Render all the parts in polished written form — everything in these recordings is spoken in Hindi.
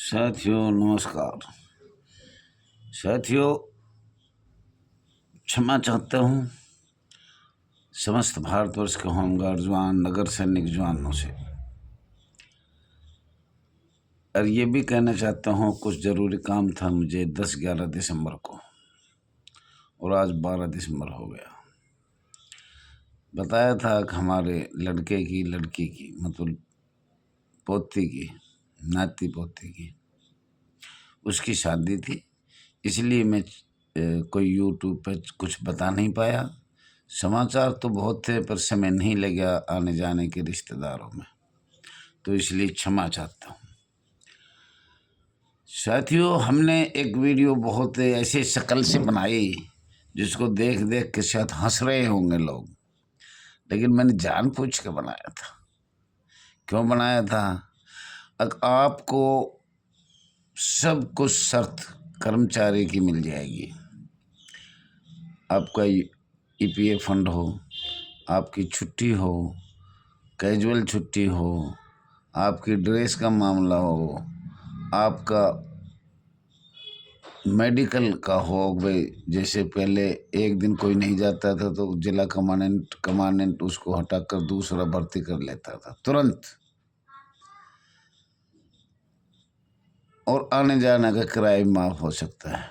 साथियों नमस्कार। साथियों, क्षमा चाहता हूँ समस्त भारतवर्ष के होमगार्ड जवान, नगर सैनिक जवानों से, और ये भी कहना चाहता हूँ कुछ ज़रूरी काम था मुझे 10-11 दिसंबर को, और आज 12 दिसंबर हो गया। बताया था कि हमारे लड़के की लड़की की, मतलब पोती की, नाती पोती की, उसकी शादी थी। इसलिए मैं कोई यूट्यूब पे कुछ बता नहीं पाया। समाचार तो बहुत थे पर समय नहीं लगा आने जाने के रिश्तेदारों में, तो इसलिए क्षमा चाहता हूँ। साथियों, हमने एक वीडियो बहुत ऐसे शक्ल से बनाई जिसको देख देख के शायद हंस रहे होंगे लोग, लेकिन मैंने जानबूझ के बनाया था। क्यों बनाया था? आपको सब कुछ शर्त कर्मचारी की मिल जाएगी। आपका ईपीएफ फंड हो, आपकी छुट्टी हो, कैजुअल छुट्टी हो, आपकी ड्रेस का मामला हो, आपका मेडिकल का हो। भाई जैसे पहले एक दिन कोई नहीं जाता था तो जिला कमांडेंट उसको हटाकर दूसरा भर्ती कर लेता था तुरंत, और आने जाने का किराया माफ़ हो सकता है।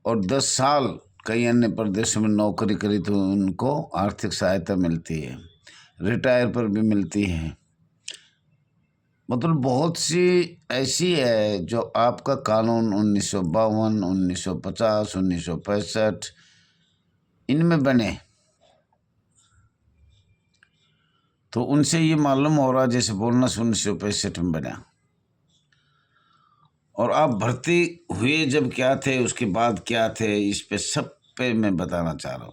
और 10 साल कई अन्य प्रदेशों में नौकरी करी तो उनको आर्थिक सहायता मिलती है, रिटायर पर भी मिलती है। मतलब बहुत सी ऐसी है जो आपका कानून 1952, 1950, 1965 इनमें बने, तो उनसे ये मालूम हो रहा जैसे बोनस 1965 में बना। और आप भर्ती हुए जब क्या थे, उसके बाद क्या थे, इस पे सब पे मैं बताना चाह रहा हूँ।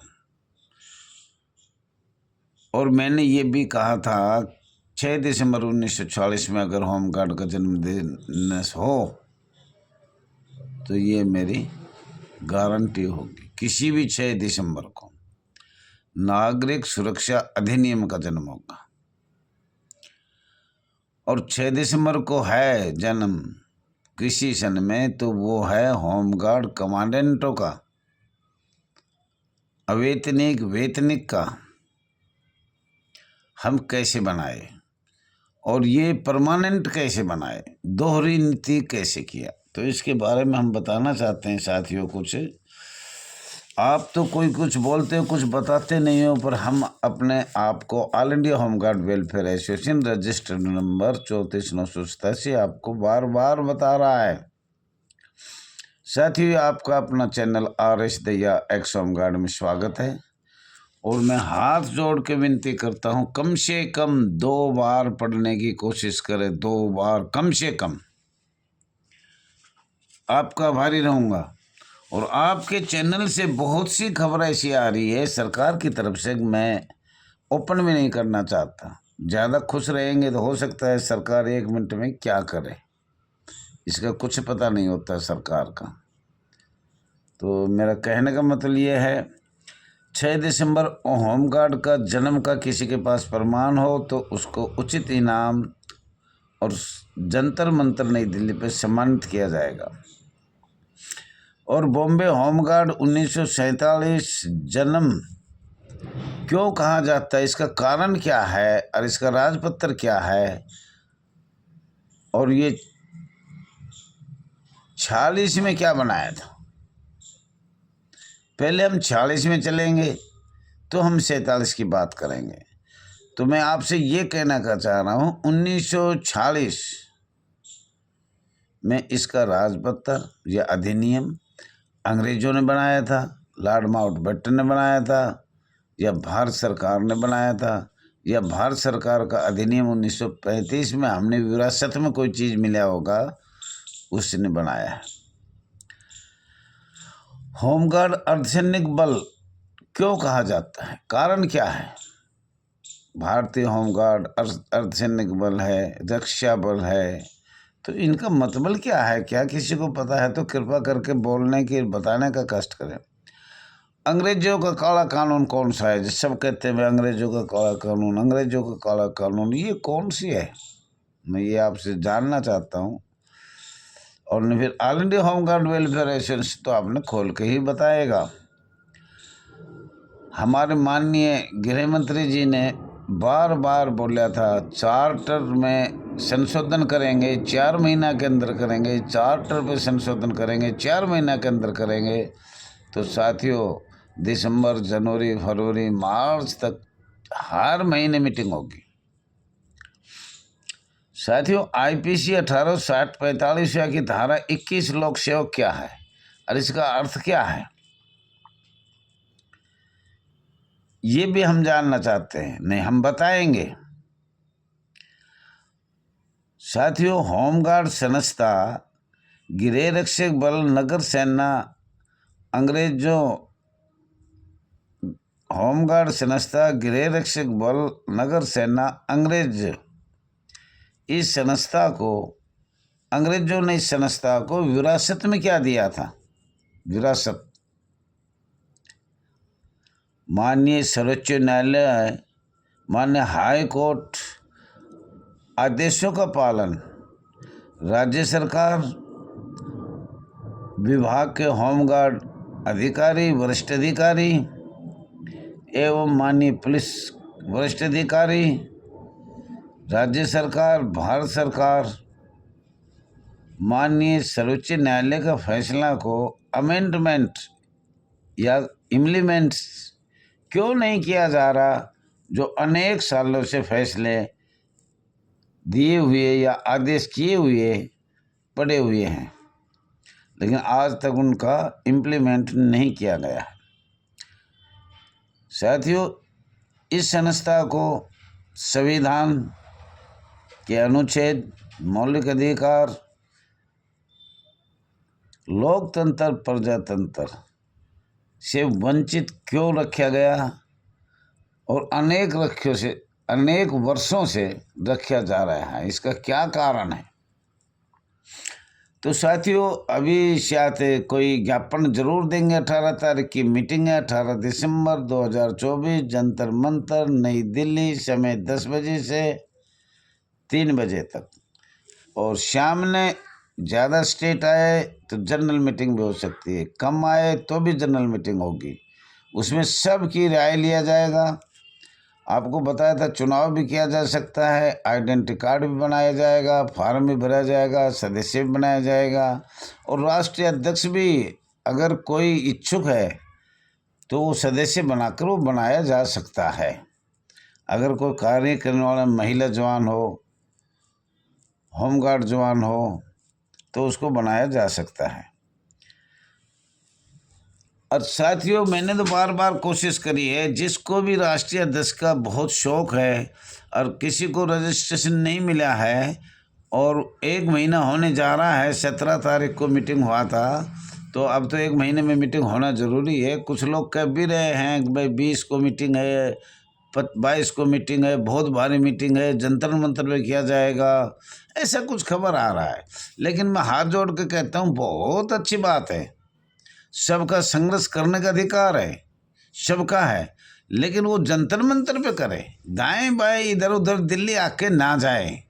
और मैंने ये भी कहा था 6 दिसंबर 1946 में अगर होमगार्ड का जन्मदिन हो तो ये मेरी गारंटी होगी किसी भी 6 दिसंबर को नागरिक सुरक्षा अधिनियम का जन्म होगा। और 6 दिसंबर को है जन्म किसी सन में, तो वो है होमगार्ड कमांडेंटों का, अवेतनिक वेतनिक का। हम कैसे बनाए और ये परमानेंट कैसे बनाए, दोहरी नीति कैसे किया, तो इसके बारे में हम बताना चाहते हैं साथियों। कुछ आप तो कोई कुछ बोलते हो, कुछ बताते नहीं हो, पर हम अपने आप को all India home guard welfare association registered number 34,987 आपको बार बार बता रहा है। साथियों, आपका अपना चैनल RS दैया एक्स होमगार्ड में स्वागत है। और मैं हाथ जोड़ के विनती करता हूँ कम से कम 2 बार पढ़ने की कोशिश करें, 2 बार कम से कम। आपका आभारी रहूँगा। और आपके चैनल से बहुत सी खबर ऐसी आ रही है सरकार की तरफ से, मैं ओपन भी नहीं करना चाहता। ज़्यादा खुश रहेंगे तो हो सकता है सरकार 1 मिनट में क्या करे, इसका कुछ पता नहीं होता सरकार का। तो मेरा कहने का मतलब ये है 6 दिसंबर होमगार्ड का जन्म का किसी के पास प्रमाण हो तो उसको उचित इनाम और जंतर मंतर नई दिल्ली पे सम्मानित किया जाएगा। और बॉम्बे होमगार्ड 1947 जन्म क्यों कहा जाता है, इसका कारण क्या है और इसका राजपत्र क्या है, और ये 46 में क्या बनाया था। पहले हम 46 में चलेंगे तो हम 47 की बात करेंगे। तो मैं आपसे ये कहना का चाह रहा हूँ 1946 में इसका राजपत्र या अधिनियम अंग्रेजों ने बनाया था, लॉर्ड माउंटबेटन ने बनाया था, या भारत सरकार ने बनाया था, या भारत सरकार का अधिनियम 1935 में हमने विरासत में कोई चीज़ मिला होगा उसने बनाया है। होमगार्ड अर्धसैनिक बल क्यों कहा जाता है, कारण क्या है? भारतीय होमगार्ड अर्धसैनिक बल है, रक्षा बल है, तो इनका मतलब क्या है? क्या किसी को पता है तो कृपा करके बोलने की, बताने का कष्ट करें। अंग्रेजों का काला कानून कौन सा है? सब कहते हैं अंग्रेजों का काला कानून, अंग्रेजों का काला कानून, ये कौन सी है? मैं ये आपसे जानना चाहता हूँ। और नहीं फिर all India home guard welfare association तो आपने खोल के ही बताएगा। हमारे माननीय गृह मंत्री जी ने बार बार बोला था चार्टर में संशोधन करेंगे, 4 महीना के अंदर करेंगे, चार्टर पे संशोधन करेंगे, 4 महीना के अंदर करेंगे। तो साथियों दिसंबर, जनवरी, फरवरी, मार्च तक हर महीने मीटिंग होगी। साथियों आईपीसी 1860-45 की धारा 21 लोक सेवक क्या है और इसका अर्थ क्या है, ये भी हम जानना चाहते हैं। नहीं, हम बताएंगे। साथियों होमगार्ड संस्था गृह रक्षक बल, नगर सेना, अंग्रेजों होमगार्ड संस्था, गृह रक्षक बल, नगर सेना, अंग्रेज, इस संस्था को अंग्रेजों ने इस संस्था को विरासत में क्या दिया था? विरासत। माननीय सर्वोच्च न्यायालय, माननीय हाई कोर्ट आदेशों का पालन, राज्य सरकार, विभाग के होमगार्ड अधिकारी, वरिष्ठ अधिकारी एवं माननीय पुलिस वरिष्ठ अधिकारी, राज्य सरकार, भारत सरकार, माननीय सर्वोच्च न्यायालय का फैसला को अमेंडमेंट या इम्प्लीमेंट्स क्यों नहीं किया जा रहा, जो अनेक सालों से फैसले दिए हुए या आदेश किए हुए पड़े हुए हैं, लेकिन आज तक उनका इम्प्लीमेंट नहीं किया गया है। साथियों इस संस्था को संविधान के अनुच्छेद, मौलिक अधिकार, लोकतंत्र, प्रजातंत्र से वंचित क्यों रखा गया और अनेक वर्षों से रखा जा रहा है, इसका क्या कारण है? तो साथियों अभी शायद कोई ज्ञापन जरूर देंगे। 18 तारीख की मीटिंग है, 18 दिसंबर 2024, जंतर मंतर, नई दिल्ली, समय 10 बजे से 3 बजे तक। और शाम ने ज़्यादा स्टेट आए तो जनरल मीटिंग भी हो सकती है, कम आए तो भी जनरल मीटिंग होगी, उसमें सब की राय लिया जाएगा। आपको बताया था चुनाव भी किया जा सकता है, आइडेंटिटी कार्ड भी बनाया जाएगा, फार्म भी भरा जाएगा, सदस्य भी बनाया जाएगा, और राष्ट्रीय अध्यक्ष भी अगर कोई इच्छुक है तो वो सदस्य बनाकर वो बनाया जा सकता है। अगर कोई कार्य करने वाला महिला जवान हो, होमगार्ड जवान हो, तो उसको बनाया जा सकता है। और साथियों मैंने तो बार बार कोशिश करी है, जिसको भी राष्ट्रीय अध्यक्ष का बहुत शौक है और किसी को रजिस्ट्रेशन नहीं मिला है और 1 महीना होने जा रहा है, 17 तारीख को मीटिंग हुआ था, तो अब तो 1 महीने में मीटिंग होना ज़रूरी है। कुछ लोग कह भी रहे हैं कि भाई 20 को मीटिंग है, 22 को मीटिंग है, बहुत भारी मीटिंग है, जंतर मंतर में किया जाएगा, ऐसा कुछ खबर आ रहा है। लेकिन मैं हाथ जोड़ के कहता हूँ बहुत अच्छी बात है, सबका संघर्ष करने का अधिकार है, सबका है, लेकिन वो जंतर मंतर पे करे, दाएं बाएं इधर उधर दिल्ली आके ना जाए।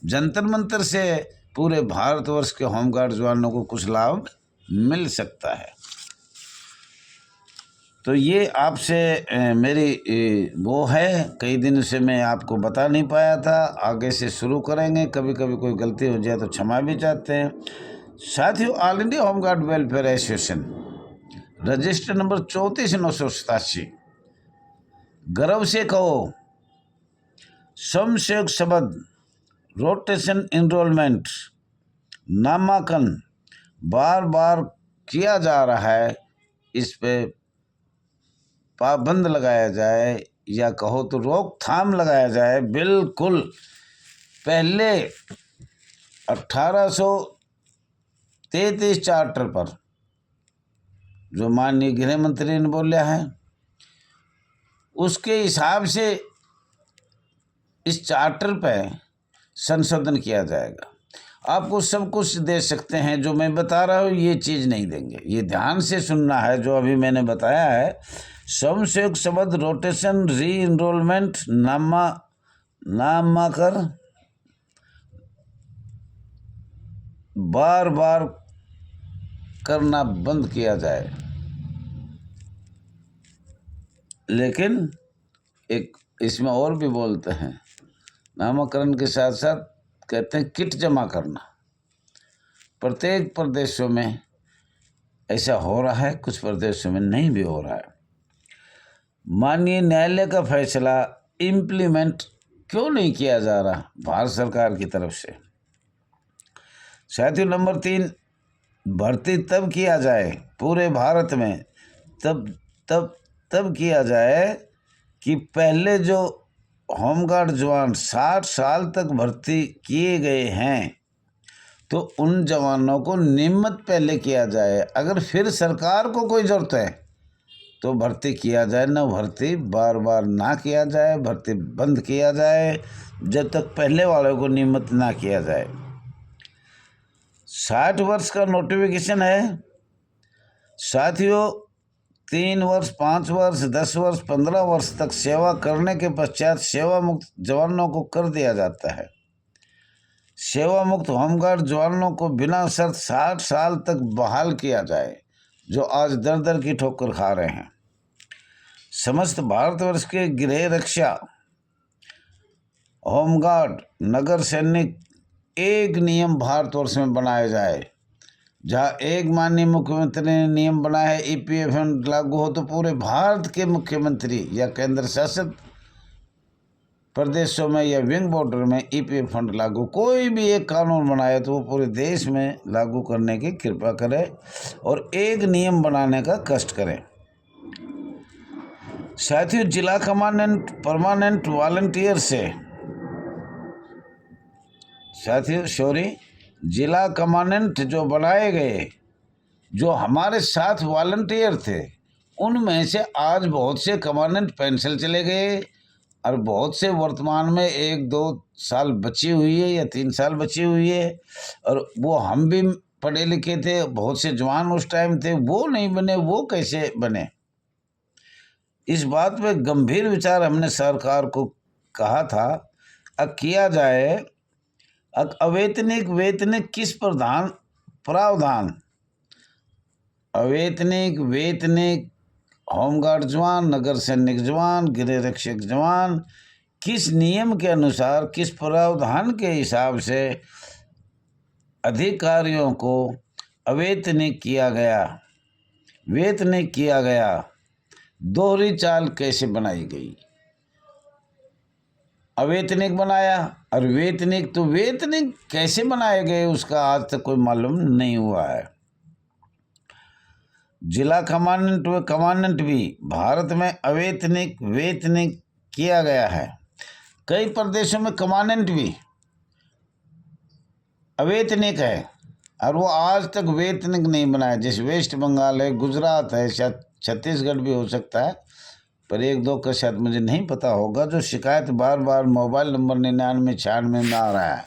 जंतर मंतर से पूरे भारतवर्ष के होमगार्ड जवानों को कुछ लाभ मिल सकता है। तो ये आपसे मेरी वो है, कई दिन से मैं आपको बता नहीं पाया था, आगे से शुरू करेंगे। कभी कभी कोई गलती हो जाए तो क्षमा भी चाहते हैं। साथियों all India home guard welfare association register number 34,987, गर्व से कहो, समसेवक शब्द, रोटेशन, इनरोलमेंट, नामांकन बार बार किया जा रहा है, इस पे पाबंद लगाया जाए या कहो तो रोकथाम लगाया जाए। बिल्कुल पहले 1833 चार्टर पर जो माननीय गृह मंत्री ने बोला है, उसके हिसाब से इस चार्टर पे संशोधन किया जाएगा। आपको सब कुछ दे सकते हैं, जो मैं बता रहा हूँ ये चीज़ नहीं देंगे। ये ध्यान से सुनना है जो अभी मैंने बताया है। समसेवक शब्द, रोटेशन, री इनरोलमेंट, नामाकर, बार बार करना बंद किया जाए। लेकिन एक इसमें और भी बोलते हैं, नामकरण के साथ साथ कहते हैं किट जमा करना। प्रत्येक प्रदेशों में ऐसा हो रहा है, कुछ प्रदेशों में नहीं भी हो रहा है। माननीय न्यायालय का फैसला इम्प्लीमेंट क्यों नहीं किया जा रहा भारत सरकार की तरफ से? साथियों, नंबर 3, भर्ती तब किया जाए पूरे भारत में, तब किया जाए कि पहले जो होमगार्ड जवान 60 साल तक भर्ती किए गए हैं तो उन जवानों को नियमित पहले किया जाए। अगर फिर सरकार को कोई ज़रूरत है तो भर्ती किया जाए, न भर्ती बार बार ना किया जाए, भर्ती बंद किया जाए जब तक पहले वालों को नियमित ना किया जाए। 60 वर्ष का नोटिफिकेशन है साथियों। 3 वर्ष, 5 वर्ष, 10 वर्ष, 15 वर्ष तक सेवा करने के पश्चात सेवा मुक्त जवानों को कर दिया जाता है। सेवा मुक्त होमगार्ड जवानों को बिना शर्त 60 साल तक बहाल किया जाए, जो आज दर दर की ठोकर खा रहे हैं। समस्त भारतवर्ष के गृह रक्षा, होमगार्ड, नगर सैनिक एक नियम भारतवर्ष में बनाया जाए। जहाँ एक माननीय मुख्यमंत्री ने नियम बनाया है ईपीएफ फंड लागू हो, तो पूरे भारत के मुख्यमंत्री या केंद्र शासित प्रदेशों में या विंग बॉर्डर में ईपीएफ फंड लागू, कोई भी एक कानून बनाए तो वो पूरे देश में लागू करने की कृपा करें और एक नियम बनाने का कष्ट करें। साथियों, जिला कमांडेंट परमानेंट वॉलंटियर से जिला कमांडेंट जो बनाए गए, जो हमारे साथ वॉलंटियर थे, उनमें से आज बहुत से कमांडेंट पेंशन चले गए और बहुत से वर्तमान में 1-2 साल बची हुई है या 3 साल बची हुई है। और वो हम भी पढ़े लिखे थे, बहुत से जवान उस टाइम थे, वो नहीं बने, वो कैसे बने? इस बात पे गंभीर विचार हमने सरकार को कहा था। अब किया जाए अवैतनिक वेतनिक किस प्रावधान अवैतनिक वेतनिक होमगार्ड जवान, नगर सैनिक जवान, गृह रक्षक जवान किस नियम के अनुसार, किस प्रावधान के हिसाब से अधिकारियों को अवैतनिक किया गया, वेतनिक किया गया, दोहरी चाल कैसे बनाई गई? अवैतनिक बनाया और वेतनिक, तो वेतनिक कैसे बनाए गए उसका आज तक कोई मालूम नहीं हुआ है। जिला कमांडेंट व कमांडेंट भी भारत में अवैतनिक वेतनिक किया गया है। कई प्रदेशों में कमांडेंट भी अवैतनिक है और वो आज तक वेतनिक नहीं बनाया। जैसे वेस्ट बंगाल है, गुजरात है, शायद छत्तीसगढ़ भी हो सकता है, पर 1-2 का शायद मुझे नहीं पता होगा, जो शिकायत बार बार मोबाइल नंबर 9996 में आ रहा है।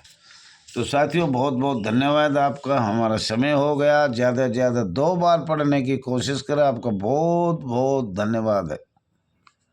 तो साथियों, बहुत बहुत धन्यवाद आपका। हमारा समय हो गया, ज़्यादा से ज़्यादा 2 बार पढ़ने की कोशिश करें। आपका बहुत बहुत धन्यवाद है।